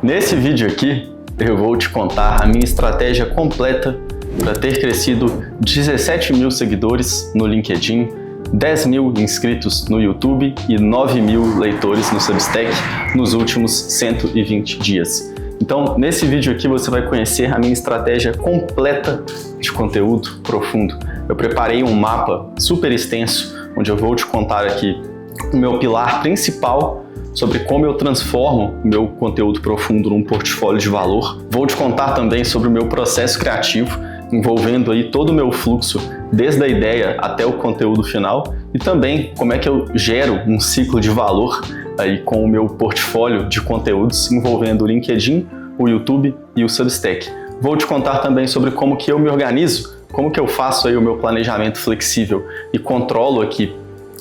Nesse vídeo aqui, eu vou te contar a minha estratégia completa para ter crescido 17 mil seguidores no LinkedIn, 10 mil inscritos no YouTube e 9 mil leitores no Substack nos últimos 120 dias. Então, nesse vídeo aqui você vai conhecer a minha estratégia completa de conteúdo profundo. Eu preparei um mapa super extenso, onde eu vou te contar aqui o meu pilar principal sobre como eu transformo o meu conteúdo profundo num portfólio de valor. Vou te contar também sobre o meu processo criativo, envolvendo aí todo o meu fluxo, desde a ideia até o conteúdo final, e também como é que eu gero um ciclo de valor aí com o meu portfólio de conteúdos envolvendo o LinkedIn, o YouTube e o Substack. Vou te contar também sobre como que eu me organizo, como que eu faço aí o meu planejamento flexível e controlo aqui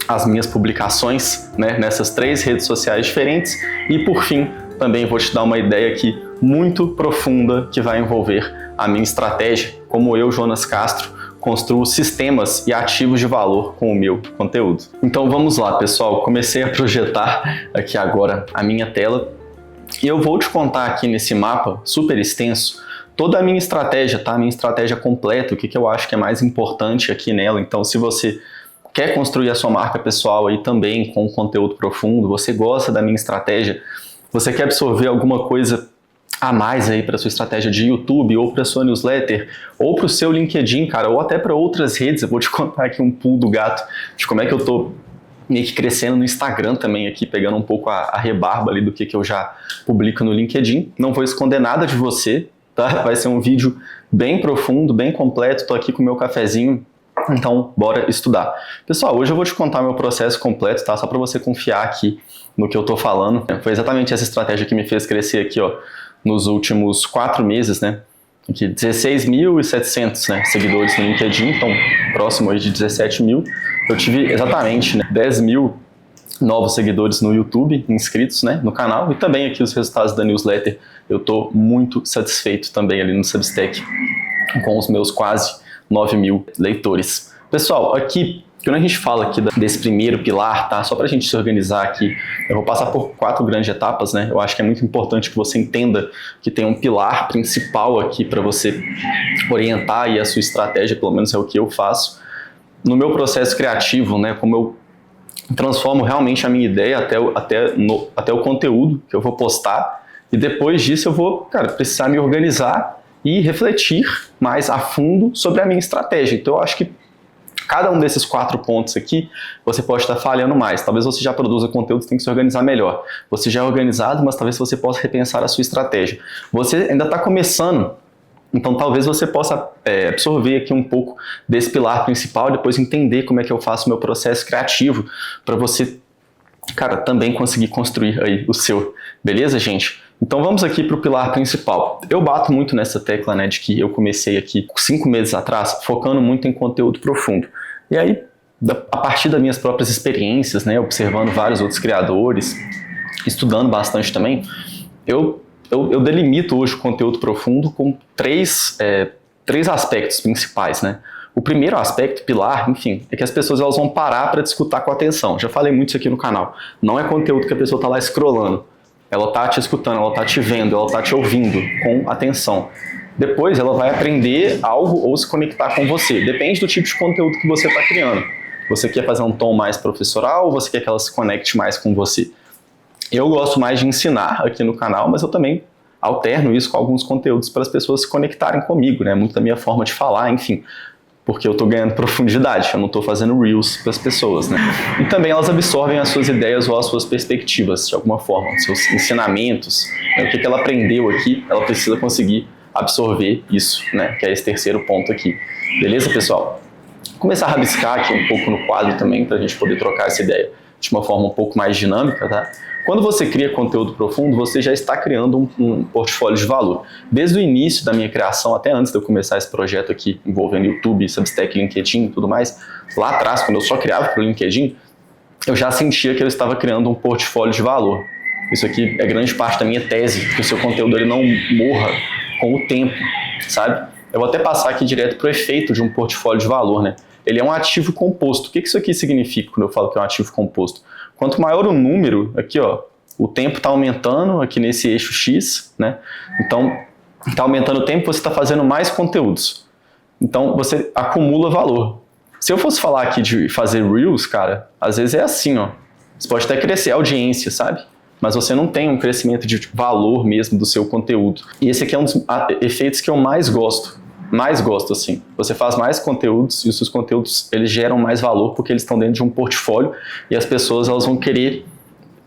as minhas publicações, né, nessas 3 redes sociais diferentes. E por fim, também vou te dar uma ideia aqui muito profunda que vai envolver a minha estratégia, como eu, Jonas Castro, construo sistemas e ativos de valor com o meu conteúdo. Então vamos lá, pessoal, comecei a projetar aqui agora a minha tela e eu vou te contar aqui nesse mapa super extenso toda a minha estratégia, tá? A minha estratégia completa, o que eu acho que é mais importante aqui nela. Então, se você quer construir a sua marca pessoal aí também com conteúdo profundo, você gosta da minha estratégia, você quer absorver alguma coisa a mais aí para sua estratégia de YouTube, ou para sua newsletter, ou para o seu LinkedIn, cara, ou até para outras redes. Eu vou te contar aqui um pulo do gato de como é que eu tô meio que crescendo no Instagram também aqui, pegando um pouco a rebarba ali do que eu já publico no LinkedIn. Não vou esconder nada de você, tá? Vai ser um vídeo bem profundo, bem completo. Tô aqui com o meu cafezinho. Então, bora estudar. Pessoal, hoje eu vou te contar meu processo completo, tá? Só para você confiar aqui no que eu tô falando. Foi exatamente essa estratégia que me fez crescer aqui, ó, nos últimos 4 meses, né? Aqui, 16.700, né, seguidores no LinkedIn, então próximo aí de 17 mil. Eu tive exatamente, né, 10 mil novos seguidores no YouTube, inscritos, né, no canal, e também aqui os resultados da newsletter. Eu tô muito satisfeito também ali no Substack com os meus quase 9 mil leitores. Pessoal, aqui, quando a gente fala aqui desse primeiro pilar, tá? Só para a gente se organizar aqui, eu vou passar por 4 grandes etapas, né? Eu acho que é muito importante que você entenda que tem um pilar principal aqui para você orientar aí a sua estratégia, pelo menos é o que eu faço. No meu processo criativo, né? Como eu transformo realmente a minha ideia até o conteúdo que eu vou postar, e depois disso eu vou, cara, precisar me organizar e refletir mais a fundo sobre a minha estratégia. Então eu acho que cada um desses 4 pontos aqui, você pode estar falhando mais. Talvez você já produza conteúdo, tem que se organizar melhor. Você já é organizado, mas talvez você possa repensar a sua estratégia. Você ainda está começando, então talvez você possa absorver aqui um pouco desse pilar principal e depois entender como é que eu faço o meu processo criativo para você, cara, também conseguir construir aí o seu. Beleza, gente? Então vamos aqui para o pilar principal. Eu bato muito nessa tecla, né, de que eu comecei aqui 5 meses atrás, focando muito em conteúdo profundo. E aí, a partir das minhas próprias experiências, né, observando vários outros criadores, estudando bastante também, eu delimito hoje o conteúdo profundo com 3 aspectos principais, né? O primeiro aspecto, pilar, enfim, é que as pessoas elas vão parar para te escutar com atenção. Já falei muito isso aqui no canal. Não é conteúdo que a pessoa está lá scrollando. Ela está te escutando, ela está te vendo, ela está te ouvindo com atenção. Depois ela vai aprender algo ou se conectar com você. Depende do tipo de conteúdo que você está criando. Você quer fazer um tom mais professoral ou você quer que ela se conecte mais com você? Eu gosto mais de ensinar aqui no canal, mas eu também alterno isso com alguns conteúdos para as pessoas se conectarem comigo, né? Muito da minha forma de falar, enfim. Porque eu estou ganhando profundidade, eu não estou fazendo reels para as pessoas, né? E também elas absorvem as suas ideias ou as suas perspectivas, de alguma forma, seus ensinamentos, né? O que ela aprendeu aqui, ela precisa conseguir absorver isso, né? Que é esse terceiro ponto aqui. Beleza, pessoal? Vou começar a rabiscar aqui um pouco no quadro também, para a gente poder trocar essa ideia de uma forma um pouco mais dinâmica, tá? Quando você cria conteúdo profundo, você já está criando um portfólio de valor. Desde o início da minha criação, até antes de eu começar esse projeto aqui, envolvendo YouTube, Substack, LinkedIn e tudo mais, lá atrás, quando eu só criava para o LinkedIn, eu já sentia que eu estava criando um portfólio de valor. Isso aqui é grande parte da minha tese, que o seu conteúdo ele não morra com o tempo, sabe? Eu vou até passar aqui direto para o efeito de um portfólio de valor, né? Ele é um ativo composto. O que isso aqui significa quando eu falo que é um ativo composto? Quanto maior o número, aqui ó, O tempo está aumentando aqui nesse eixo X, né? Então, está aumentando o tempo, você está fazendo mais conteúdos. Então, você acumula valor. Se eu fosse falar aqui de fazer Reels, cara, às vezes é assim, ó. Você pode até crescer a audiência, sabe? Mas você não tem um crescimento de valor mesmo do seu conteúdo. E esse aqui é um dos efeitos que eu mais gosto. Mais gosto, assim. Você faz mais conteúdos e os seus conteúdos, eles geram mais valor porque eles estão dentro de um portfólio e as pessoas, elas vão querer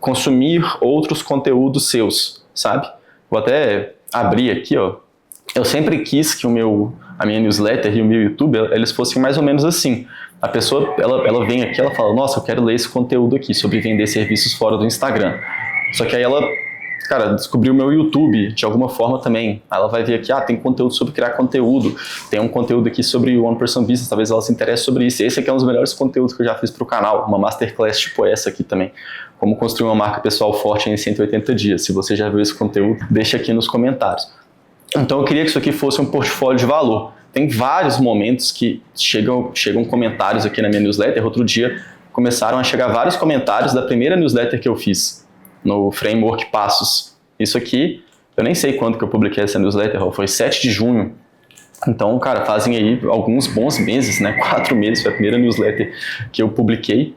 consumir outros conteúdos seus, sabe? Vou até abrir aqui, ó. Eu sempre quis que a minha newsletter e o meu YouTube, eles fossem mais ou menos assim. A pessoa, ela vem aqui, ela fala, nossa, eu quero ler esse conteúdo aqui sobre vender serviços fora do Instagram. Só que aí ela, cara, descobriu o meu YouTube de alguma forma também. Aí ela vai ver aqui, tem conteúdo sobre criar conteúdo, tem um conteúdo aqui sobre One Person Business, talvez ela se interesse sobre isso. Esse aqui é um dos melhores conteúdos que eu já fiz pro canal, uma masterclass tipo essa aqui também. Como construir uma marca pessoal forte em 180 dias. Se você já viu esse conteúdo, deixa aqui nos comentários. Então eu queria que isso aqui fosse um portfólio de valor. Tem vários momentos que chegam comentários aqui na minha newsletter. Outro dia começaram a chegar vários comentários da primeira newsletter que eu fiz no Framework Passos. Isso aqui, eu nem sei quando que eu publiquei essa newsletter, foi 7 de junho. Então, cara, fazem aí alguns bons meses, né? 4 meses, foi a primeira newsletter que eu publiquei.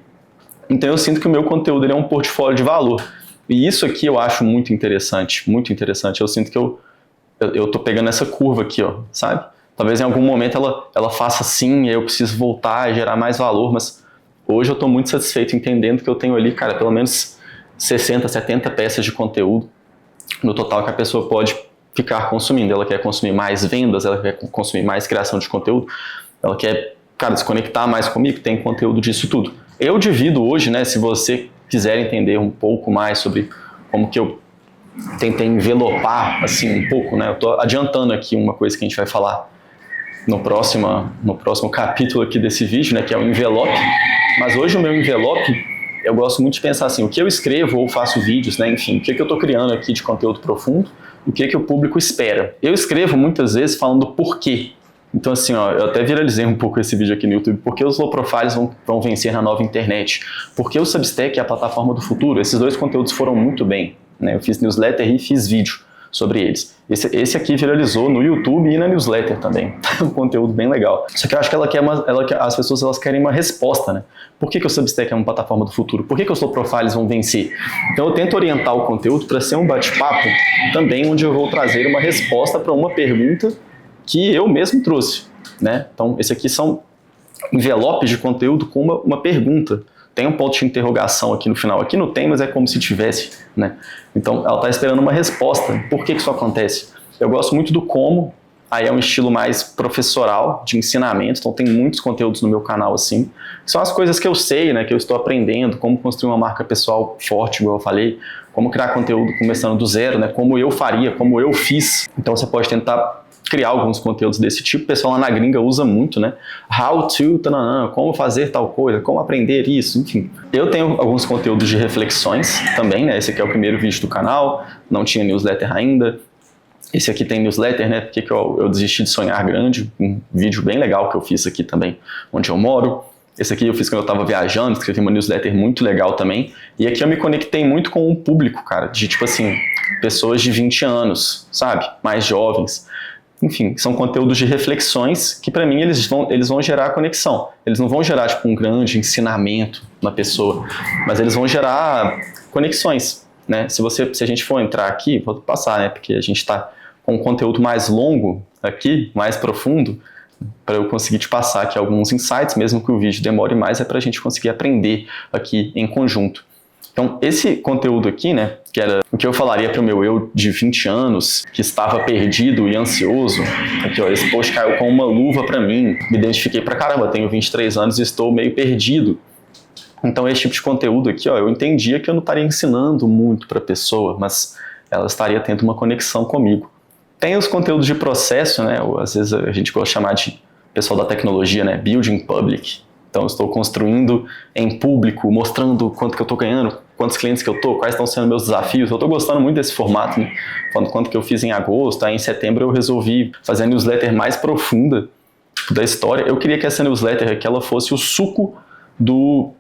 Então eu sinto que o meu conteúdo ele é um portfólio de valor. E isso aqui eu acho muito interessante, muito interessante. Eu sinto que eu tô pegando essa curva aqui, ó, sabe? Talvez em algum momento ela faça assim, e aí eu preciso voltar a gerar mais valor, mas hoje eu tô muito satisfeito entendendo que eu tenho ali, cara, pelo menos 60, 70 peças de conteúdo no total que a pessoa pode ficar consumindo. Ela quer consumir mais vendas, ela quer consumir mais criação de conteúdo, ela quer, cara, desconectar mais comigo, tem conteúdo disso tudo. Eu divido hoje, né, se você quiser entender um pouco mais sobre como que eu tentei envelopar, assim, um pouco, né, eu tô adiantando aqui uma coisa que a gente vai falar no próximo capítulo aqui desse vídeo, né, que é o envelope. Mas hoje o meu envelope, eu gosto muito de pensar assim, o que eu escrevo ou faço vídeos, né, enfim, o que eu estou criando aqui de conteúdo profundo, o que o público espera. Eu escrevo muitas vezes falando por quê. Então assim, ó, eu até viralizei um pouco esse vídeo aqui no YouTube, porque os low profiles vão vencer na nova internet, porque o Substack é a plataforma do futuro. Esses dois conteúdos foram muito bem, né, eu fiz newsletter e fiz vídeo sobre eles. Esse aqui viralizou no YouTube e na newsletter também. Um conteúdo bem legal. Só que eu acho que as pessoas elas querem uma resposta, né? Por que o Substack é uma plataforma do futuro? Por que os low profiles vão vencer? Então eu tento orientar o conteúdo para ser um bate-papo também onde eu vou trazer uma resposta para uma pergunta que eu mesmo trouxe, né? Então esse aqui são envelopes de conteúdo com uma pergunta. Tem um ponto de interrogação aqui no final. Aqui não tem, mas é como se tivesse, né? Então, ela está esperando uma resposta. Por que isso acontece? Eu gosto muito do como. Aí é um estilo mais professoral, de ensinamento. Então, tem muitos conteúdos no meu canal assim. São as coisas que eu sei, né? Que eu estou aprendendo. Como construir uma marca pessoal forte, igual eu falei. Como criar conteúdo começando do zero, né? Como eu faria, como eu fiz. Então, você pode tentar criar alguns conteúdos desse tipo. O pessoal lá na gringa usa muito, né? How to, tananã, como fazer tal coisa, como aprender isso, enfim. Eu tenho alguns conteúdos de reflexões também, né? Esse aqui é o primeiro vídeo do canal, não tinha newsletter ainda. Esse aqui tem newsletter, né? Porque eu desisti de sonhar grande, um vídeo bem legal que eu fiz aqui também, onde eu moro. Esse aqui eu fiz quando eu estava viajando, escrevi uma newsletter muito legal também. E aqui eu me conectei muito com o público, cara, de tipo assim, pessoas de 20 anos, sabe? Mais jovens. Enfim, são conteúdos de reflexões que para mim eles vão gerar conexão. Eles não vão gerar tipo um grande ensinamento na pessoa, mas eles vão gerar conexões, né? Se a gente for entrar aqui, vou passar, né? Porque a gente está com um conteúdo mais longo aqui, mais profundo, para eu conseguir te passar aqui alguns insights, mesmo que o vídeo demore mais, é para a gente conseguir aprender aqui em conjunto. Então, esse conteúdo aqui, né, que era o que eu falaria para o meu eu de 20 anos, que estava perdido e ansioso, aqui, ó, esse post caiu com uma luva para mim, me identifiquei pra caramba, tenho 23 anos e estou meio perdido. Então, esse tipo de conteúdo aqui, ó, eu entendia que eu não estaria ensinando muito para a pessoa, mas ela estaria tendo uma conexão comigo. Tem os conteúdos de processo, né, ou às vezes a gente gosta de chamar de pessoal da tecnologia, né, building public. Então, eu estou construindo em público, mostrando quanto que eu estou ganhando, quantos clientes que eu estou, quais estão sendo meus desafios. Eu estou gostando muito desse formato, né? Falando quanto que eu fiz em agosto, aí em setembro eu resolvi fazer a newsletter mais profunda da história. Eu queria que essa newsletter aqui, ela fosse o suco do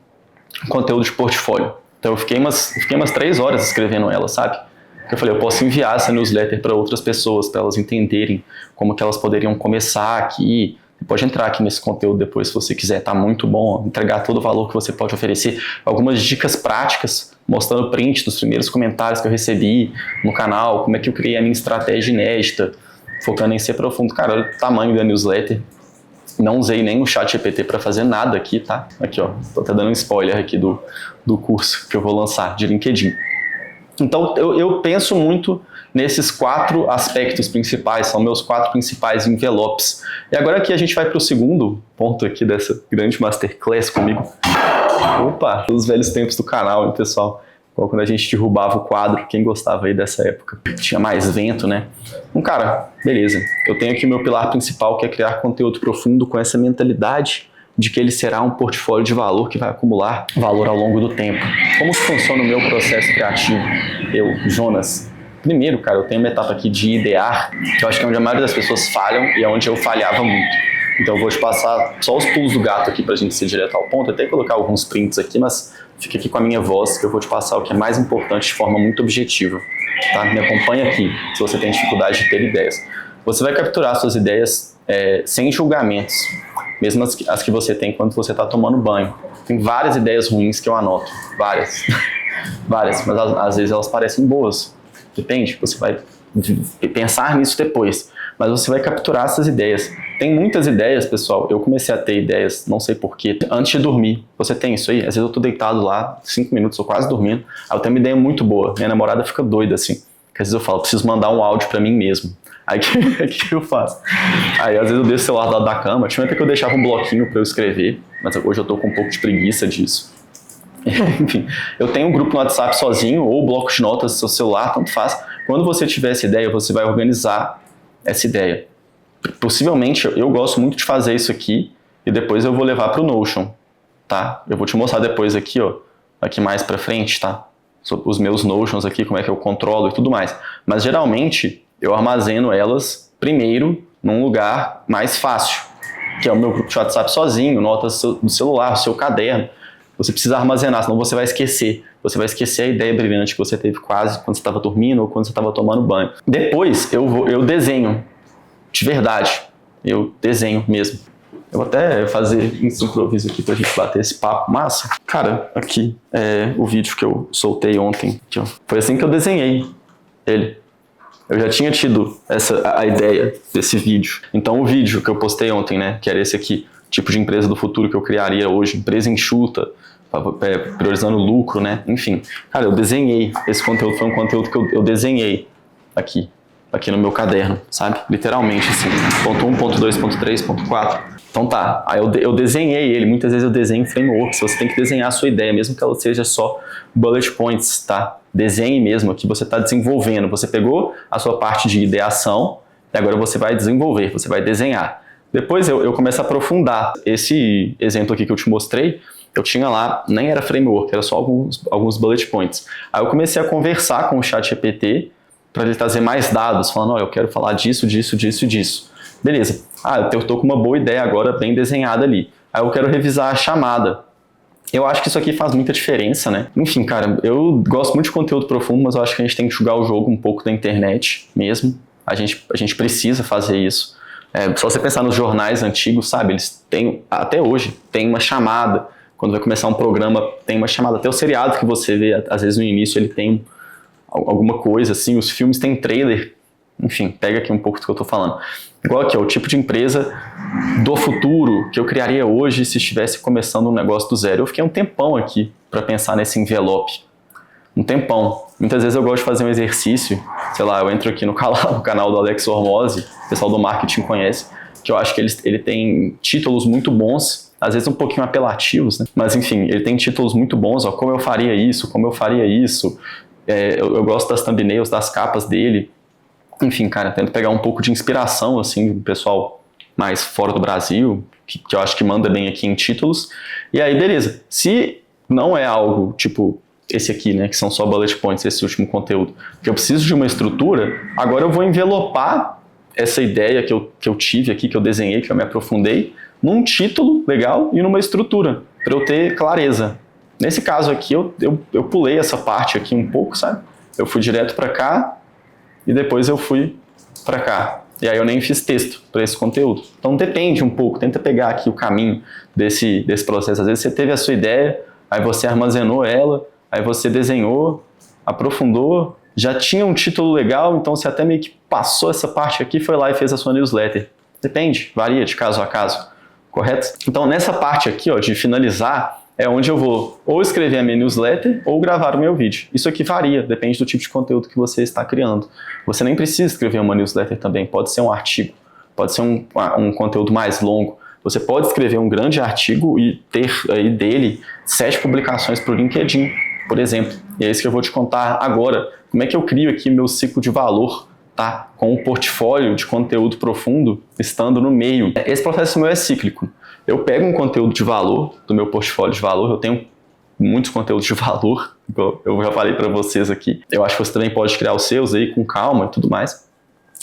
conteúdo de portfólio. Então eu fiquei umas 3 horas escrevendo ela, sabe? Porque eu falei, eu posso enviar essa newsletter para outras pessoas, para elas entenderem como que elas poderiam começar aqui. Você pode entrar aqui nesse conteúdo depois se você quiser, tá muito bom, entregar todo o valor que você pode oferecer. Algumas dicas práticas, mostrando print dos primeiros comentários que eu recebi no canal, como é que eu criei a minha estratégia inédita, focando em ser profundo. Cara, olha o tamanho da newsletter. Não usei nem o ChatGPT para fazer nada aqui, tá? Aqui, ó, tô até dando um spoiler aqui do curso que eu vou lançar de LinkedIn. Então, eu penso muito nesses 4 aspectos principais, são meus 4 principais envelopes. E agora aqui a gente vai para o segundo ponto aqui dessa grande masterclass comigo. Opa, os velhos tempos do canal, hein, pessoal? Quando a gente derrubava o quadro, quem gostava aí dessa época? Tinha mais vento, né? Então, cara, beleza. Eu tenho aqui o meu pilar principal, que é criar conteúdo profundo com essa mentalidade de que ele será um portfólio de valor que vai acumular valor ao longo do tempo. Como funciona o meu processo criativo? Eu, Jonas. Primeiro, cara, eu tenho uma etapa aqui de idear, que eu acho que é onde a maioria das pessoas falham e é onde eu falhava muito. Então eu vou te passar só os pulos do gato aqui pra gente ser direto ao ponto. Eu tenho que colocar alguns prints aqui, mas fica aqui com a minha voz que eu vou te passar o que é mais importante de forma muito objetiva. Tá? Me acompanha aqui, se você tem dificuldade de ter ideias. Você vai capturar suas ideias sem julgamentos, mesmo as que você tem quando você está tomando banho. Tem várias ideias ruins que eu anoto, várias, várias, mas às vezes elas parecem boas. Depende, você vai pensar nisso depois, mas você vai capturar essas ideias. Tem muitas ideias, pessoal, eu comecei a ter ideias, não sei porquê, antes de dormir. Você tem isso aí? Às vezes eu tô deitado lá, 5 minutos, tô quase dormindo, aí eu tenho uma ideia muito boa, minha namorada fica doida assim, que às vezes eu falo, preciso mandar um áudio pra mim mesmo. Aí o que eu faço? Aí às vezes eu deixo o celular do lado da cama, tinha até que eu deixava um bloquinho pra eu escrever, mas hoje eu tô com um pouco de preguiça disso. Enfim, eu tenho um grupo no WhatsApp sozinho, ou bloco de notas do seu celular, tanto faz. Quando você tiver essa ideia, você vai organizar essa ideia. Possivelmente, eu gosto muito de fazer isso aqui, e depois eu vou levar pro Notion, tá? Eu vou te mostrar depois aqui, ó, aqui mais pra frente, tá? Os meus Notions aqui, como é que eu controlo e tudo mais. Mas geralmente, eu armazeno elas primeiro num lugar mais fácil, que é o meu grupo de WhatsApp sozinho, notas do celular, o seu caderno. Você precisa armazenar, senão você vai esquecer. Você vai esquecer a ideia brilhante que você teve quase quando você estava dormindo ou quando você estava tomando banho. Depois eu desenho, de verdade. Eu desenho mesmo. Eu vou até fazer esse improviso aqui pra gente bater esse papo massa. Cara, aqui é o vídeo que eu soltei ontem. Aqui, ó. Foi assim que eu desenhei ele. Eu já tinha tido a ideia desse vídeo. Então o vídeo que eu postei ontem, né, que era esse aqui, tipo de empresa do futuro que eu criaria hoje, empresa enxuta, priorizando lucro, né, enfim. Cara, eu desenhei esse conteúdo, foi um conteúdo que eu desenhei aqui no meu caderno, sabe? Literalmente, assim, ponto 1, ponto 2, ponto 3, ponto 4. Então tá, aí eu desenhei ele, muitas vezes eu desenho em frameworks, você tem que desenhar a sua ideia, mesmo que ela seja só bullet points, tá? Desenhe mesmo, aqui você está desenvolvendo, você pegou a sua parte de ideação e agora você vai desenvolver, você vai desenhar. Depois eu começo a aprofundar. Esse exemplo aqui que eu te mostrei, eu tinha lá, nem era framework, era só alguns bullet points. Aí eu comecei a conversar com o ChatGPT para ele trazer mais dados, falando, ó, eu quero falar disso, disso, disso e disso. Beleza. Eu tô com uma boa ideia agora, bem desenhada ali. Aí eu quero revisar a chamada. Eu acho que isso aqui faz muita diferença, né? Enfim, cara, eu gosto muito de conteúdo profundo, mas eu acho que a gente tem que jogar o jogo um pouco da internet mesmo. A gente precisa fazer isso. Se você pensar nos jornais antigos, sabe, eles têm, até hoje, tem uma chamada. Quando vai começar um programa, tem uma chamada. Até o seriado que você vê, às vezes no início, ele tem alguma coisa, assim. Os filmes têm trailer. Enfim, pega aqui um pouco do que eu tô falando. Igual aqui, ó, o tipo de empresa do futuro que eu criaria hoje se estivesse começando um negócio do zero. Eu fiquei um tempão aqui para pensar nesse envelope. Um tempão. Muitas vezes eu gosto de fazer um exercício, sei lá, eu entro aqui no canal do Alex Hormozzi, o pessoal do marketing conhece, que eu acho que ele tem títulos muito bons, às vezes um pouquinho apelativos, né? Mas enfim, ele tem títulos muito bons, ó, como eu faria isso, eu gosto das thumbnails, das capas dele. Enfim, cara, tento pegar um pouco de inspiração, assim, do pessoal mais fora do Brasil, que eu acho que manda bem aqui em títulos. E aí, beleza. Se não é algo, tipo, esse aqui, né, que são só bullet points, esse último conteúdo, que eu preciso de uma estrutura, agora eu vou envelopar essa ideia que eu tive aqui, que eu desenhei, que eu me aprofundei, num título legal e numa estrutura, para eu ter clareza. Nesse caso aqui, eu pulei essa parte aqui um pouco, sabe? Eu fui direto para cá e depois eu fui para cá. E aí eu nem fiz texto para esse conteúdo. Então depende um pouco, tenta pegar aqui o caminho desse processo. Às vezes você teve a sua ideia, aí você armazenou ela, aí você desenhou, aprofundou, já tinha um título legal, então você até meio que passou essa parte aqui, foi lá e fez a sua newsletter. Depende, varia de caso a caso, correto? Então nessa parte aqui, ó, de finalizar, é onde eu vou ou escrever a minha newsletter ou gravar o meu vídeo. Isso aqui varia, depende do tipo de conteúdo que você está criando. Você nem precisa escrever uma newsletter também, pode ser um artigo, pode ser um conteúdo mais longo. Você pode escrever um grande artigo e ter aí dele 7 publicações para o LinkedIn, por exemplo. E é isso que eu vou te contar agora. Como é que eu crio aqui meu ciclo de valor, tá? Com um portfólio de conteúdo profundo estando no meio. Esse processo meu é cíclico. Eu pego um conteúdo de valor do meu portfólio de valor, eu tenho muitos conteúdos de valor, eu já falei para vocês aqui. Eu acho que você também pode criar os seus aí com calma e tudo mais.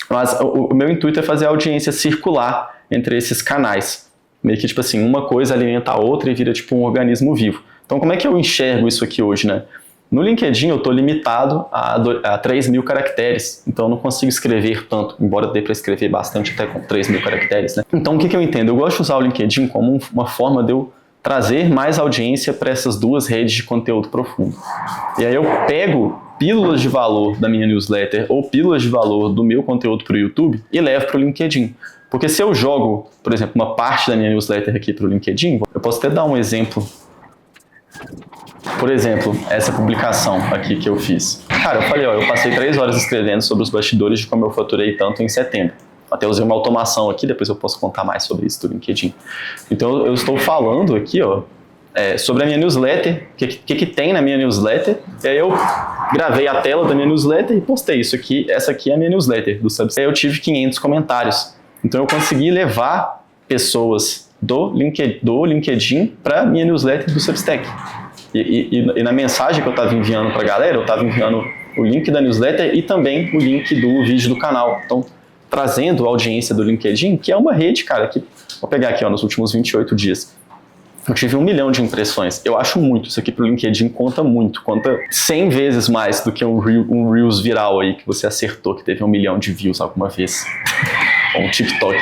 Mas o meu intuito é fazer a audiência circular entre esses canais. Meio que tipo assim, uma coisa alimenta a outra e vira tipo um organismo vivo. Então como é que eu enxergo isso aqui hoje, né? No LinkedIn eu estou limitado a 3.000 caracteres, então eu não consigo escrever tanto, embora dê para escrever bastante até com 3.000 caracteres, né? Então o que eu entendo? Eu gosto de usar o LinkedIn como uma forma de eu trazer mais audiência para essas duas redes de conteúdo profundo. E aí eu pego pílulas de valor da minha newsletter ou pílulas de valor do meu conteúdo para o YouTube e levo para o LinkedIn. Porque se eu jogo, por exemplo, uma parte da minha newsletter aqui para o LinkedIn, eu posso até dar um exemplo. Por exemplo, essa publicação aqui que eu fiz. Cara, eu falei, ó, eu passei 3 horas escrevendo sobre os bastidores de como eu faturei tanto em setembro. Até usei uma automação aqui, depois eu posso contar mais sobre isso do LinkedIn. Então eu estou falando aqui, ó, sobre a minha newsletter, o que tem na minha newsletter. E aí eu gravei a tela da minha newsletter e postei isso aqui. Essa aqui é a minha newsletter do Substack. Aí eu tive 500 comentários. Então eu consegui levar pessoas do LinkedIn para minha newsletter do Substack. E na mensagem que eu estava enviando para a galera, eu estava enviando o link da newsletter e também o link do vídeo do canal. Então, trazendo a audiência do LinkedIn, que é uma rede, cara, que... Vou pegar aqui, ó, nos últimos 28 dias. Eu tive 1 milhão de impressões. Eu acho muito. Isso aqui pro LinkedIn conta muito. Conta 100 vezes mais do que um Reels viral aí, que você acertou, que teve 1 milhão de views alguma vez. Ou um TikTok.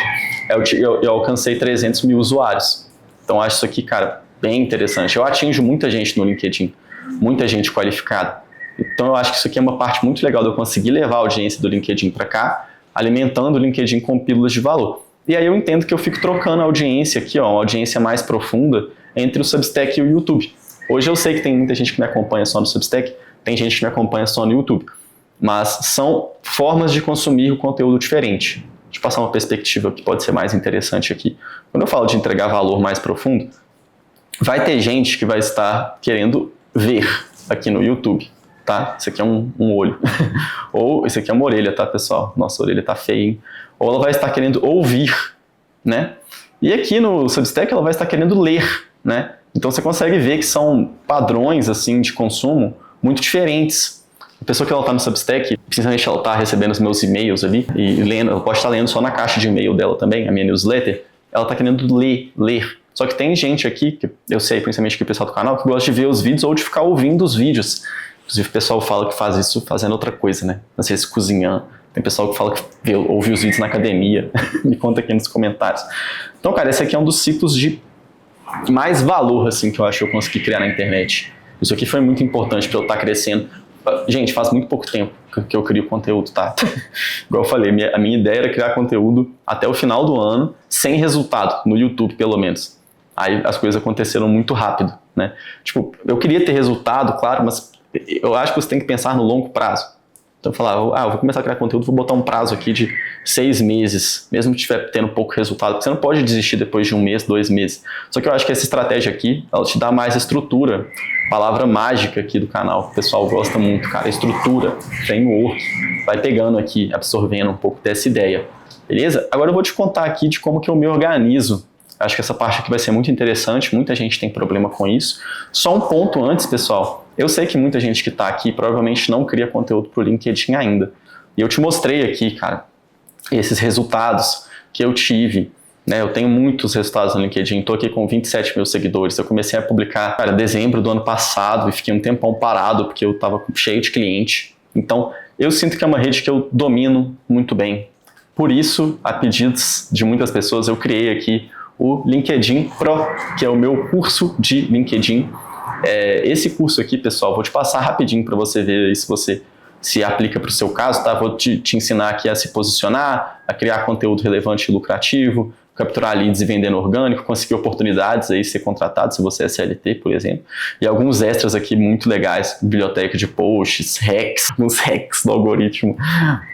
Eu alcancei 300 mil usuários. Então, acho isso aqui, cara, bem interessante. Eu atinjo muita gente no LinkedIn, muita gente qualificada. Então eu acho que isso aqui é uma parte muito legal de eu conseguir levar a audiência do LinkedIn para cá, alimentando o LinkedIn com pílulas de valor. E aí eu entendo que eu fico trocando a audiência aqui, ó, uma audiência mais profunda entre o Substack e o YouTube. Hoje eu sei que tem muita gente que me acompanha só no Substack, tem gente que me acompanha só no YouTube. Mas são formas de consumir o conteúdo diferente. Deixa eu passar uma perspectiva que pode ser mais interessante aqui. Quando eu falo de entregar valor mais profundo, vai ter gente que vai estar querendo ver aqui no YouTube, tá? Isso aqui é um olho. Ou isso aqui é uma orelha, tá, pessoal? Nossa, a orelha tá feia, hein? Ou ela vai estar querendo ouvir, né? E aqui no Substack ela vai estar querendo ler, né? Então você consegue ver que são padrões, assim, de consumo muito diferentes. A pessoa que ela tá no Substack, principalmente ela tá recebendo os meus e-mails ali, e lendo, ela pode estar lendo só na caixa de e-mail dela também, a minha newsletter, ela tá querendo ler. Só que tem gente aqui, que eu sei, principalmente aqui o pessoal do canal, que gosta de ver os vídeos ou de ficar ouvindo os vídeos. Inclusive o pessoal fala que faz isso fazendo outra coisa, né? Não sei se cozinhando. Tem pessoal que fala que ouve os vídeos na academia. Me conta aqui nos comentários. Então, cara, esse aqui é um dos ciclos de mais valor, assim, que eu acho que eu consegui criar na internet. Isso aqui foi muito importante para eu estar crescendo. Gente, faz muito pouco tempo que eu crio conteúdo, tá? Igual eu falei, a minha ideia era criar conteúdo até o final do ano, sem resultado, no YouTube pelo menos. Aí as coisas aconteceram muito rápido, né? Tipo, eu queria ter resultado, claro, mas eu acho que você tem que pensar no longo prazo. Então eu falava, eu vou começar a criar conteúdo, vou botar um prazo aqui de 6 meses, mesmo que estiver tendo pouco resultado, porque você não pode desistir depois de 1 mês, 2 meses. Só que eu acho que essa estratégia aqui, ela te dá mais estrutura, palavra mágica aqui do canal, que o pessoal gosta muito, cara, estrutura, framework, vai pegando aqui, absorvendo um pouco dessa ideia, beleza? Agora eu vou te contar aqui de como que eu me organizo. Acho que essa parte aqui vai ser muito interessante, muita gente tem problema com isso. Só um ponto antes, pessoal. Eu sei que muita gente que está aqui provavelmente não cria conteúdo para o LinkedIn ainda. E eu te mostrei aqui, cara, esses resultados que eu tive né? Eu tenho muitos resultados no LinkedIn, estou aqui com 27 mil seguidores. Eu comecei a publicar, cara, em dezembro do ano passado e fiquei um tempão parado porque eu estava cheio de cliente. Então, eu sinto que é uma rede que eu domino muito bem. Por isso, a pedidos de muitas pessoas, eu criei aqui o LinkedIn Pro, que é o meu curso de LinkedIn. Esse curso aqui, pessoal, vou te passar rapidinho para você ver aí se você se aplica para o seu caso, tá? Vou te ensinar aqui a se posicionar, a criar conteúdo relevante e lucrativo, capturar leads e vender no orgânico, conseguir oportunidades aí, ser contratado se você é CLT, por exemplo. E alguns extras aqui muito legais, biblioteca de posts, hacks, uns hacks do algoritmo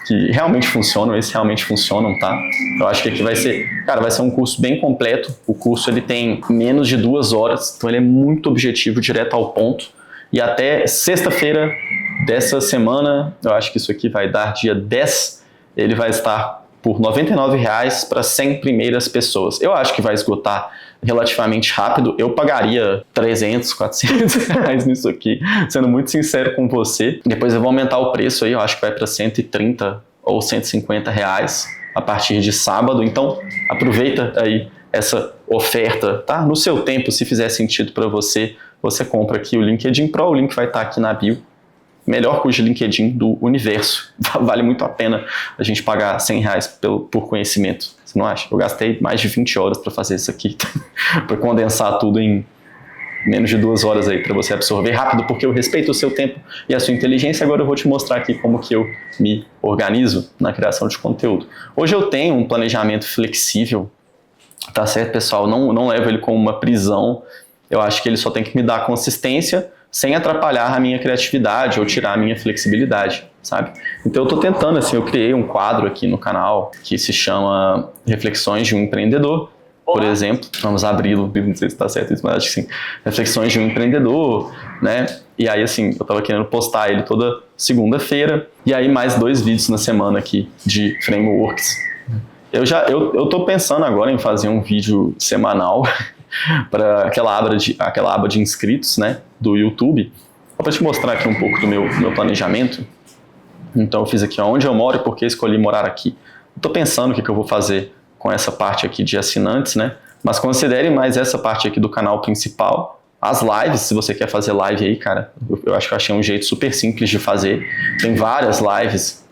que realmente funcionam, esses realmente funcionam, tá? Eu acho que aqui vai ser, cara, vai ser um curso bem completo. O curso ele tem menos de 2 horas, então ele é muito objetivo, direto ao ponto. E até sexta-feira dessa semana, eu acho que isso aqui vai dar dia 10, ele vai estar por R$ 99,00 para 100 primeiras pessoas. Eu acho que vai esgotar relativamente rápido. Eu pagaria 300, 400 reais nisso aqui, sendo muito sincero com você. Depois eu vou aumentar o preço aí, eu acho que vai para 130 ou 150 reais a partir de sábado. Então, aproveita aí essa oferta, tá? No seu tempo, se fizer sentido para você, você compra aqui o LinkedIn Pro, o link vai estar aqui na bio. Melhor curso de LinkedIn do universo. Vale muito a pena a gente pagar R$100 por conhecimento. Você não acha? Eu gastei mais de 20 horas para fazer isso aqui, para condensar tudo em menos de 2 horas aí, para você absorver rápido, porque eu respeito o seu tempo e a sua inteligência. Agora eu vou te mostrar aqui como que eu me organizo na criação de conteúdo. Hoje eu tenho um planejamento flexível, tá certo, pessoal? Não levo ele como uma prisão. Eu acho que ele só tem que me dar consistência, sem atrapalhar a minha criatividade ou tirar a minha flexibilidade, sabe? Então eu tô tentando, assim, eu criei um quadro aqui no canal que se chama Reflexões de um Empreendedor, por exemplo. Vamos abri-lo, não sei se tá certo isso, mas acho que sim. Reflexões de um Empreendedor, né? E aí, assim, eu tava querendo postar ele toda segunda-feira, e aí mais 2 vídeos na semana aqui de frameworks. Eu tô pensando agora em fazer um vídeo semanal para aquela aba de inscritos, né, do YouTube, para te mostrar aqui um pouco do meu planejamento. Então eu fiz aqui onde eu moro e por que escolhi morar aqui. Estou pensando o que eu vou fazer com essa parte aqui de assinantes, né, mas considere mais essa parte aqui do canal principal. As lives, se você quer fazer live aí, cara, eu acho que eu achei um jeito super simples de fazer. Tem várias lives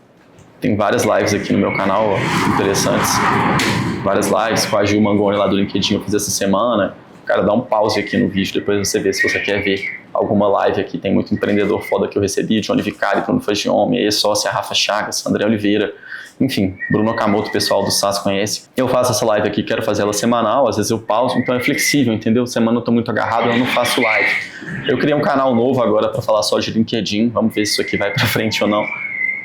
aqui no meu canal, ó, interessantes. Várias lives com a Gil Mangoni lá do LinkedIn eu fiz essa semana. Cara, dá um pause aqui no vídeo, depois você vê se você quer ver alguma live aqui. Tem muito empreendedor foda que eu recebi, Johnny Vicari, Bruno Fagione, a sócia Rafa Chagas, André Oliveira, enfim, Bruno Okamoto, o pessoal do SAS conhece. Eu faço essa live aqui, quero fazer ela semanal, às vezes eu pauso, então é flexível, entendeu? Semana eu tô muito agarrado, eu não faço live. Eu criei um canal novo agora para falar só de LinkedIn, vamos ver se isso aqui vai pra frente ou não.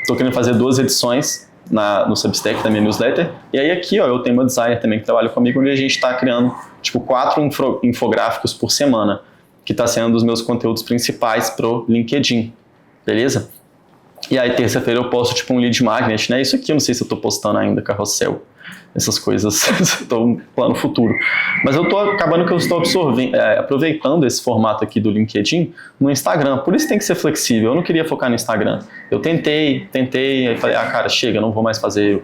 Tô querendo fazer 2 edições no Substack da minha newsletter. E aí aqui, ó, eu tenho uma designer também que trabalha comigo, onde a gente está criando, tipo, 4 infográficos por semana, que está sendo um dos meus conteúdos principais pro LinkedIn, beleza? E aí terça-feira eu posto, tipo, um lead magnet, né? Isso aqui eu não sei se eu tô postando ainda, carrossel, essas coisas, estou no plano futuro. Mas eu tô acabando que eu estou aproveitando esse formato aqui do LinkedIn no Instagram. Por isso tem que ser flexível. Eu não queria focar no Instagram. Eu tentei, aí falei, cara, chega, não vou mais fazer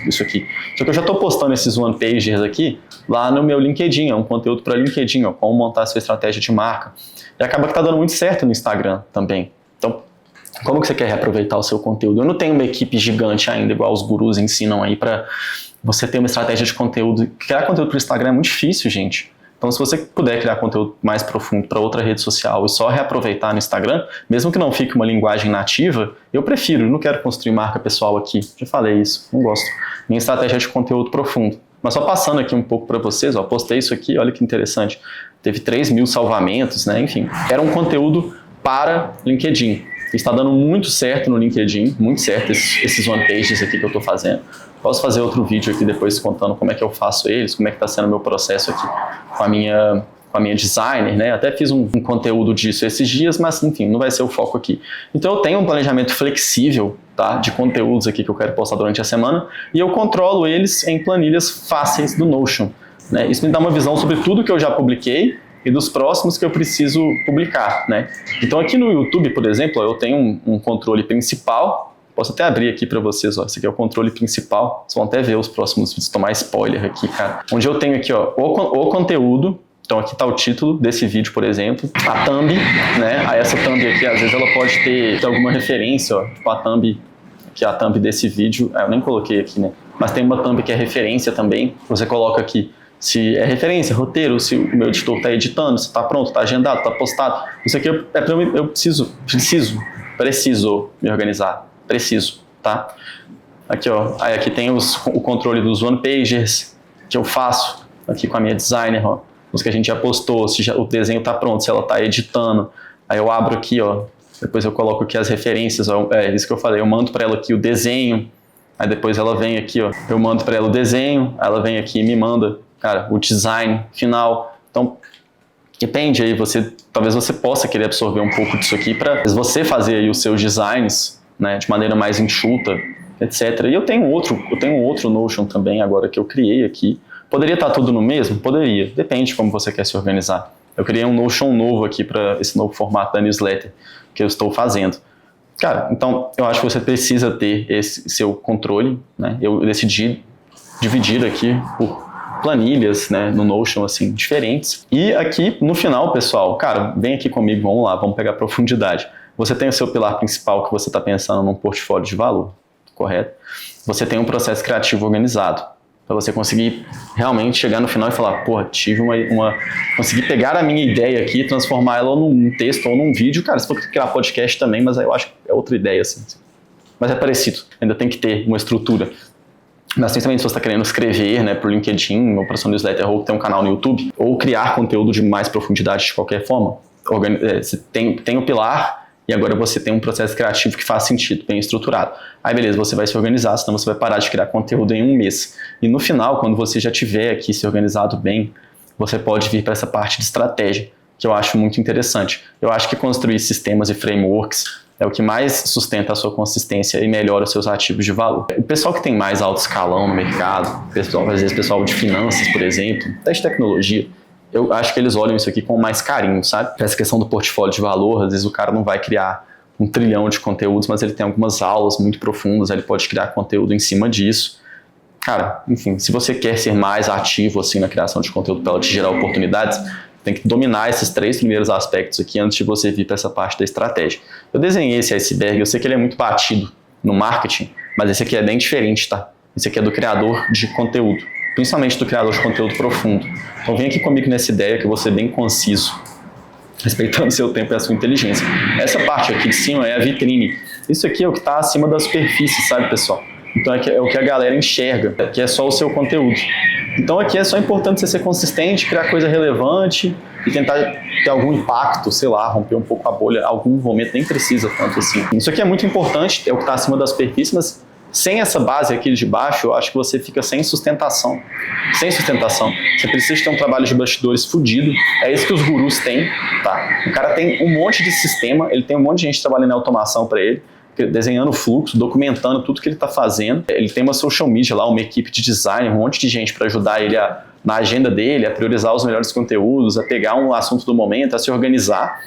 isso aqui. Só que eu já estou postando esses one pagers aqui lá no meu LinkedIn, é um conteúdo para LinkedIn, ó, como montar a sua estratégia de marca. E acaba que tá dando muito certo no Instagram também. Então, como que você quer reaproveitar o seu conteúdo? Eu não tenho uma equipe gigante ainda, igual os gurus ensinam aí para você ter uma estratégia de conteúdo. Criar conteúdo para o Instagram é muito difícil, gente. Então, se você puder criar conteúdo mais profundo para outra rede social e só reaproveitar no Instagram, mesmo que não fique uma linguagem nativa, eu prefiro, não quero construir marca pessoal aqui. Já falei isso, não gosto. Minha estratégia é de conteúdo profundo. Mas só passando aqui um pouco para vocês, ó, postei isso aqui, olha que interessante. Teve 3.000 salvamentos, né? Enfim, era um conteúdo para LinkedIn. Está dando muito certo no LinkedIn, muito certo esses one pages aqui que eu estou fazendo. Posso fazer outro vídeo aqui depois contando como é que eu faço eles, como é que está sendo o meu processo aqui com a minha designer, né? Até fiz um conteúdo disso esses dias, mas enfim, não vai ser o foco aqui. Então eu tenho um planejamento flexível, tá, de conteúdos aqui que eu quero postar durante a semana e eu controlo eles em planilhas fáceis do Notion, né? Isso me dá uma visão sobre tudo que eu já publiquei e dos próximos que eu preciso publicar, né? Então aqui no YouTube, por exemplo, eu tenho um controle principal, Posso até abrir aqui para vocês, ó. Esse aqui é o controle principal. Vocês vão até ver os próximos vídeos, tomar spoiler aqui, cara. Onde eu tenho aqui, ó, o conteúdo. Então aqui está o título desse vídeo, por exemplo. A thumb, né? Aí essa thumb aqui, às vezes ela pode ter alguma referência, ó. Tipo a thumb, que é a thumb desse vídeo. Eu nem coloquei aqui, né? Mas tem uma thumb que é referência também. Você coloca aqui se é referência, roteiro, se o meu editor está editando, se está pronto, está agendado, está postado. Isso aqui é para mim, eu preciso me organizar. Preciso, tá? Aqui, ó. Aí aqui tem o controle dos one-pagers que eu faço aqui com a minha designer, ó. Os que a gente já postou, se o desenho está pronto, se ela está editando. Aí eu abro aqui, ó. Depois eu coloco aqui as referências, ó. É isso que eu falei. Eu mando para ela aqui o desenho. Aí depois ela vem aqui, ó. Eu mando para ela o desenho. Ela vem aqui e me manda, cara, o design final. Então, depende aí. Talvez você possa querer absorver um pouco disso aqui para você fazer aí os seus designs, né, de maneira mais enxuta, etc. E eu tenho outro Notion também agora que eu criei aqui. Poderia estar tudo no mesmo? Poderia. Depende de como você quer se organizar. Eu criei um Notion novo aqui para esse novo formato da newsletter que eu estou fazendo. Cara, então eu acho que você precisa ter esse seu controle, né? Eu decidi dividir aqui por planilhas, né, no Notion, assim, diferentes. E aqui no final, pessoal, cara, vem aqui comigo, vamos lá, vamos pegar profundidade. Você tem o seu pilar principal que você está pensando num portfólio de valor, correto? Você tem um processo criativo organizado, para você conseguir realmente chegar no final e falar, porra, tive consegui pegar a minha ideia aqui e transformar ela num texto ou num vídeo. Cara, se for criar podcast também, mas aí eu acho que é outra ideia, assim. Mas é parecido, ainda tem que ter uma estrutura. Mas principalmente se você está querendo escrever, né, para o LinkedIn, ou para sua newsletter, ou ter um canal no YouTube, ou criar conteúdo de mais profundidade de qualquer forma, você tem o pilar e agora você tem um processo criativo que faz sentido, bem estruturado. Aí beleza, você vai se organizar, senão você vai parar de criar conteúdo em um mês. E no final, quando você já tiver aqui se organizado bem, você pode vir para essa parte de estratégia, que eu acho muito interessante. Eu acho que construir sistemas e frameworks é o que mais sustenta a sua consistência e melhora os seus ativos de valor. O pessoal que tem mais alto escalão no mercado, às vezes pessoal de finanças, por exemplo, até de tecnologia, eu acho que eles olham isso aqui com mais carinho, sabe? Essa questão do portfólio de valor, às vezes o cara não vai criar 1 trilhão de conteúdos, mas ele tem algumas aulas muito profundas, ele pode criar conteúdo em cima disso. Cara, enfim, se você quer ser mais ativo assim na criação de conteúdo para ela te gerar oportunidades, tem que dominar esses 3 primeiros aspectos aqui antes de você vir para essa parte da estratégia. Eu desenhei esse iceberg, eu sei que ele é muito batido no marketing, mas esse aqui é bem diferente, tá? Esse aqui é do criador de conteúdo, principalmente do criador de conteúdo profundo. Então vem aqui comigo nessa ideia que eu vou ser bem conciso, respeitando o seu tempo e a sua inteligência. Essa parte aqui de cima é a vitrine. Isso aqui é o que está acima da superfície, sabe, pessoal? Então é o que a galera enxerga, que é só o seu conteúdo. Então aqui é só importante você ser consistente, criar coisa relevante e tentar ter algum impacto, sei lá, romper um pouco a bolha. Algum momento nem precisa tanto assim. Isso aqui é muito importante, é o que está acima da superfície, mas sem essa base aqui de baixo, eu acho que você fica sem sustentação. Sem sustentação. Você precisa ter um trabalho de bastidores fudido. É isso que os gurus têm, tá? O cara tem um monte de sistema, ele tem um monte de gente trabalhando em automação para ele, desenhando o fluxo, documentando tudo que ele está fazendo. Ele tem uma social media lá, uma equipe de design, um monte de gente para ajudar ele na agenda dele, a priorizar os melhores conteúdos, a pegar um assunto do momento, a se organizar.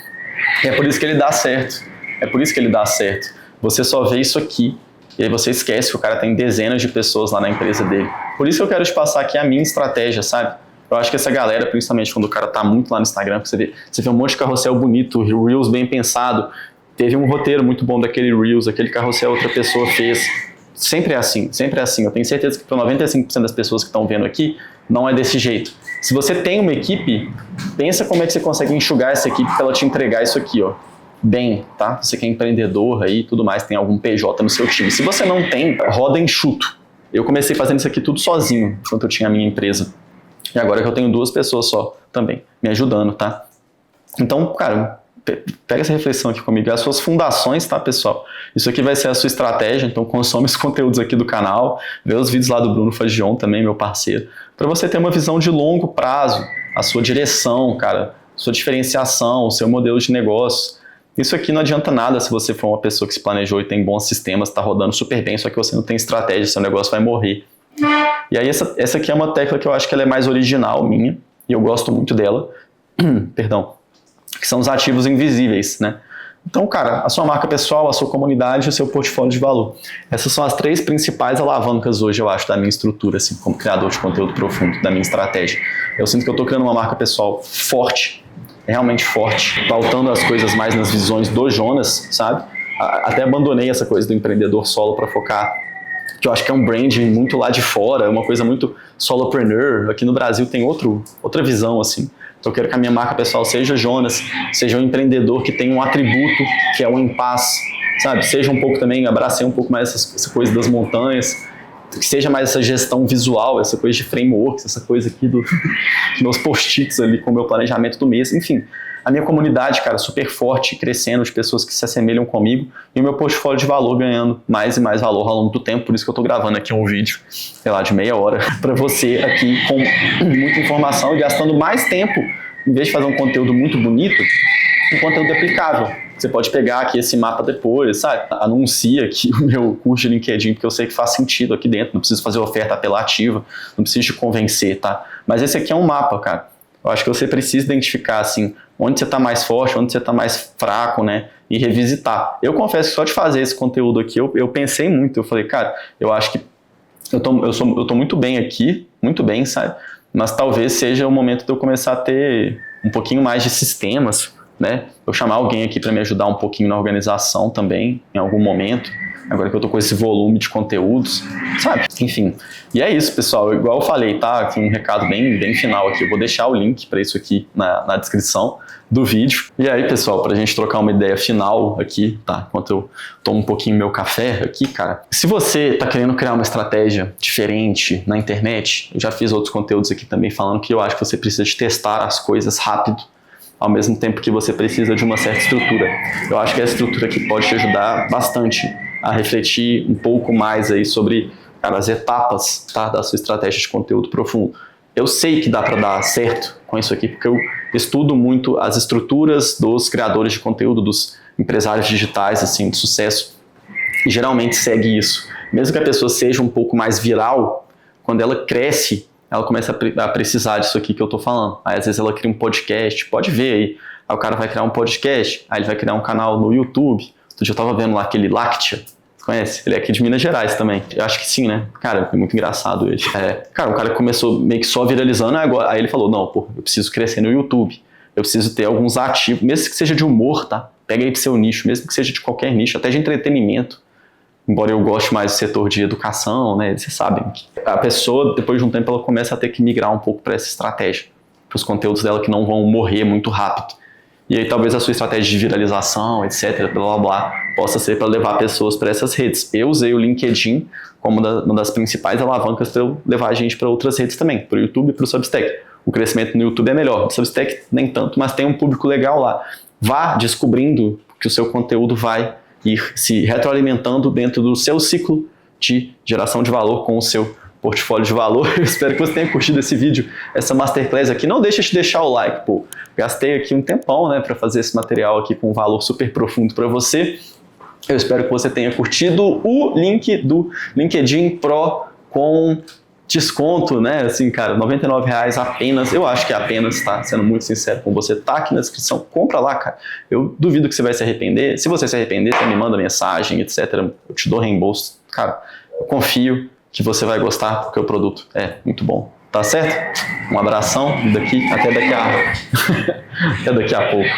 E é por isso que ele dá certo. É por isso que ele dá certo. Você só vê isso aqui e aí você esquece que o cara tem dezenas de pessoas lá na empresa dele. Por isso que eu quero te passar aqui a minha estratégia, sabe? Eu acho que essa galera, principalmente quando o cara tá muito lá no Instagram, você vê um monte de carrossel bonito, Reels bem pensado, teve um roteiro muito bom daquele Reels, aquele carrossel outra pessoa fez. Sempre é assim, sempre é assim. Eu tenho certeza que para 95% das pessoas que estão vendo aqui, não é desse jeito. Se você tem uma equipe, pensa como é que você consegue enxugar essa equipe para ela te entregar isso aqui, ó. Bem, tá? Você que é empreendedor aí e tudo mais, tem algum PJ no seu time. Se você não tem, roda enxuto. Eu comecei fazendo isso aqui tudo sozinho, enquanto eu tinha a minha empresa. E agora que eu tenho 2 pessoas só também, me ajudando, tá? Então, cara, pega essa reflexão aqui comigo. As suas fundações, tá, pessoal? Isso aqui vai ser a sua estratégia, então consome os conteúdos aqui do canal, vê os vídeos lá do Bruno Fagion também, meu parceiro, para você ter uma visão de longo prazo, a sua direção, cara, sua diferenciação, o seu modelo de negócio. Isso aqui não adianta nada se você for uma pessoa que se planejou e tem bons sistemas, está rodando super bem, só que você não tem estratégia, seu negócio vai morrer. E aí essa aqui é uma tecla que eu acho que ela é mais original minha, e eu gosto muito dela, perdão, que são os ativos invisíveis, né? Então, cara, a sua marca pessoal, a sua comunidade e o seu portfólio de valor. Essas são as 3 principais alavancas hoje, eu acho, da minha estrutura, assim, como criador de conteúdo profundo, da minha estratégia. Eu sinto que eu estou criando uma marca pessoal forte, realmente forte, pautando as coisas mais nas visões do Jonas, sabe? Até abandonei essa coisa do empreendedor solo para focar, que eu acho que é um branding muito lá de fora, uma coisa muito solopreneur. Aqui no Brasil tem outra visão, assim. Então eu quero que a minha marca pessoal seja Jonas, seja um empreendedor que tem um atributo que é o impasse, sabe? Seja um pouco também, abracei um pouco mais essa coisa das montanhas, que seja mais essa gestão visual, essa coisa de frameworks, essa coisa aqui dos meus post-its ali com o meu planejamento do mês, enfim. A minha comunidade, cara, super forte, crescendo, de pessoas que se assemelham comigo, e o meu portfólio de valor ganhando mais e mais valor ao longo do tempo. Por isso que eu tô gravando aqui um vídeo, sei lá, de meia hora, para você aqui com muita informação e gastando mais tempo, em vez de fazer um conteúdo muito bonito, um conteúdo aplicável. Você pode pegar aqui esse mapa depois, sabe? Anuncia aqui o meu curso de LinkedIn, porque eu sei que faz sentido aqui dentro, não preciso fazer oferta apelativa, não preciso te convencer, tá? Mas esse aqui é um mapa, cara. Eu acho que você precisa identificar, assim, onde você está mais forte, onde você está mais fraco, né? E revisitar. Eu confesso que só de fazer esse conteúdo aqui, eu pensei muito. Eu falei, cara, eu acho que eu tô muito bem aqui, muito bem, sabe? Mas talvez seja o momento de eu começar a ter um pouquinho mais de sistemas, né? Eu chamar alguém aqui para me ajudar um pouquinho na organização também, em algum momento. Agora que eu tô com esse volume de conteúdos, sabe? Enfim. E é isso, pessoal. Igual eu falei, tá? Aqui um recado bem final aqui. Eu vou deixar o link para isso aqui na descrição do vídeo. E aí, pessoal, pra gente trocar uma ideia final aqui, tá? Enquanto eu tomo um pouquinho meu café aqui, cara. Se você tá querendo criar uma estratégia diferente na internet, eu já fiz outros conteúdos aqui também falando que eu acho que você precisa de testar as coisas rápido, ao mesmo tempo que você precisa de uma certa estrutura. Eu acho que essa estrutura aqui pode te ajudar bastante a refletir um pouco mais aí sobre, cara, as etapas, tá, da sua estratégia de conteúdo profundo. Eu sei que dá para dar certo com isso aqui, porque eu estudo muito as estruturas dos criadores de conteúdo, dos empresários digitais, assim, de sucesso, e geralmente segue isso. Mesmo que a pessoa seja um pouco mais viral, quando ela cresce, ela começa a precisar disso aqui que eu tô falando. Aí às vezes ela cria um podcast, pode ver aí o cara vai criar um podcast, aí ele vai criar um canal no YouTube. Outro dia eu tava vendo lá aquele Láctea, conhece? Ele é aqui de Minas Gerais também. Eu acho que sim, né? Cara, é muito engraçado ele. Cara, um cara que começou meio que só viralizando, aí ele falou, não, pô, eu preciso crescer no YouTube. Eu preciso ter alguns ativos, mesmo que seja de humor, tá? Pega aí pro seu nicho, mesmo que seja de qualquer nicho, até de entretenimento. Embora eu goste mais do setor de educação, né? Vocês sabem que a pessoa, depois de um tempo, ela começa a ter que migrar um pouco para essa estratégia. Para os conteúdos dela que não vão morrer muito rápido. E aí talvez a sua estratégia de viralização, etc, blá blá blá, possa ser para levar pessoas para essas redes. Eu usei o LinkedIn como uma das principais alavancas para eu levar a gente para outras redes também, para o YouTube e para o Substack. O crescimento no YouTube é melhor, no Substack nem tanto, mas tem um público legal lá. Vá descobrindo que o seu conteúdo vai ir se retroalimentando dentro do seu ciclo de geração de valor com o seu portfólio de valor. Eu espero que você tenha curtido esse vídeo, essa masterclass aqui. Não deixa de deixar o like, pô. Gastei aqui um tempão, né, para fazer esse material aqui com um valor super profundo para você. Eu espero que você tenha curtido o link do LinkedIn Pro com desconto, né? Assim, cara, R$99 apenas. Eu acho que é apenas, tá? Sendo muito sincero com você, tá aqui na descrição. Compra lá, cara. Eu duvido que você vai se arrepender. Se você se arrepender, você me manda mensagem, etc. Eu te dou reembolso. Cara, eu confio que você vai gostar, porque o produto é muito bom. Tá certo? Um abração até daqui a pouco.